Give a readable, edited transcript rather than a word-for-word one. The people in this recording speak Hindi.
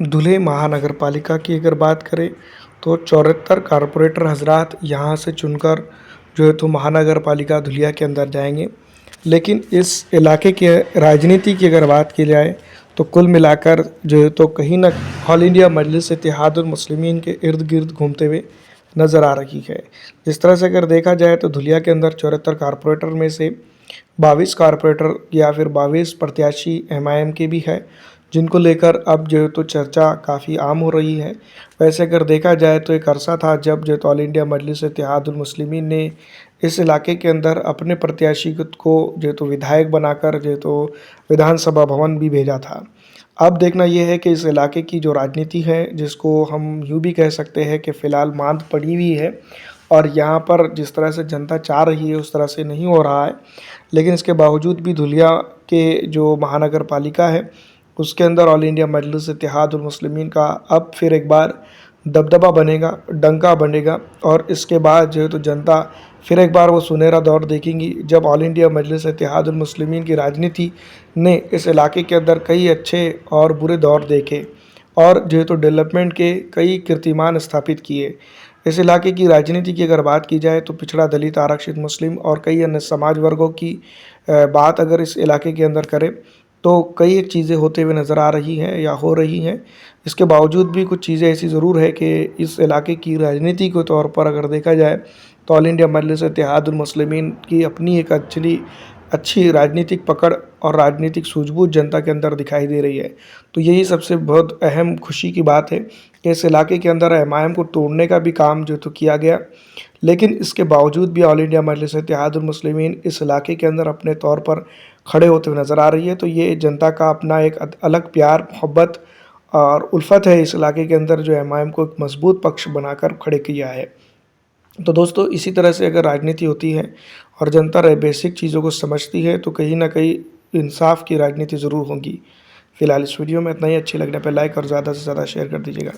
धुले महानगरपालिका की अगर बात करें तो 74 कारपोरेटर हजरात यहाँ से चुनकर जो है तो महानगरपालिका धुलिया के अंदर जाएंगे। लेकिन इस इलाके के राजनीति की अगर बात की जाए तो कुल मिलाकर जो है तो कहीं ना ऑल इंडिया मजलिस इत्तेहादुल मुस्लिमीन के इर्द गिर्द घूमते हुए नज़र आ रही है। जिस तरह से अगर देखा जाए तो धुलिया के अंदर 74 कारपोरेटर में से 22 कारपोरेटर या फिर 22 प्रत्याशी एमआईएम के भी है, जिनको लेकर अब जो है तो चर्चा काफ़ी आम हो रही है। वैसे अगर देखा जाए तो एक अरसा था जब जो है तो ऑल इंडिया मजलिस इत्तेहादुल मुस्लिमीन ने इस इलाके के अंदर अपने प्रत्याशी को जो है तो विधायक बनाकर जो है तो विधानसभा भवन भी भेजा था। अब देखना यह है कि इस इलाके की जो राजनीति है, जिसको हम यूँ भी कह सकते हैं कि फ़िलहाल मांद पड़ी हुई है और यहाँ पर जिस तरह से जनता चाह रही है उस तरह से नहीं हो रहा है। लेकिन इसके बावजूद भी धुलिया के जो महानगर पालिका है उसके अंदर ऑल इंडिया मजलिस इत्तेहादुल मुस्लिमीन का अब फिर एक बार दबदबा बनेगा, डंका बनेगा और इसके बाद जो है तो जनता फिर एक बार वो सुनहरा दौर देखेंगी जब ऑल इंडिया मजलिस इत्तेहादुल मुस्लिमीन की राजनीति ने इस इलाके के अंदर कई अच्छे और बुरे दौर देखे और जो है तो डेवलपमेंट के कई कीर्तिमान स्थापित किए। इस इलाके की राजनीति की अगर बात की जाए तो पिछड़ा, दलित, आरक्षित, मुस्लिम और कई अन्य समाज वर्गों की बात अगर इस इलाके के अंदर करें तो कई एक चीज़ें होते हुए नज़र आ रही हैं या हो रही हैं। इसके बावजूद भी कुछ चीज़ें ऐसी ज़रूर है कि इस इलाके की राजनीति के तौर पर अगर देखा जाए तो ऑल इंडिया मजलिस इत्तेहादुल मुस्लिमीन की अपनी एक अच्छी राजनीतिक पकड़ और राजनीतिक सूझबूझ जनता के अंदर दिखाई दे रही है। तो यही सबसे बहुत अहम खुशी की बात है कि इस इलाके के अंदर एमआईएम को तोड़ने का भी काम जो तो किया गया, लेकिन इसके बावजूद भी ऑल इंडिया मजलिस इत्तेहादुल मुस्लिमीन इस इलाके के अंदर अपने तौर पर खड़े होते हुए नज़र आ रही है। तो ये जनता का अपना एक अलग प्यार, मोहब्बत और उल्फत है इस इलाके के अंदर जो एमआईएम को एक मजबूत पक्ष बनाकर खड़े किया है। तो दोस्तों इसी तरह से अगर राजनीति होती है और जनता बेसिक चीज़ों को समझती है तो कहीं ना कहीं इंसाफ की राजनीति ज़रूर होगी। फिलहाल इस वीडियो में इतना ही। अच्छी लगने पर लाइक और ज़्यादा से ज़्यादा शेयर कर दीजिएगा।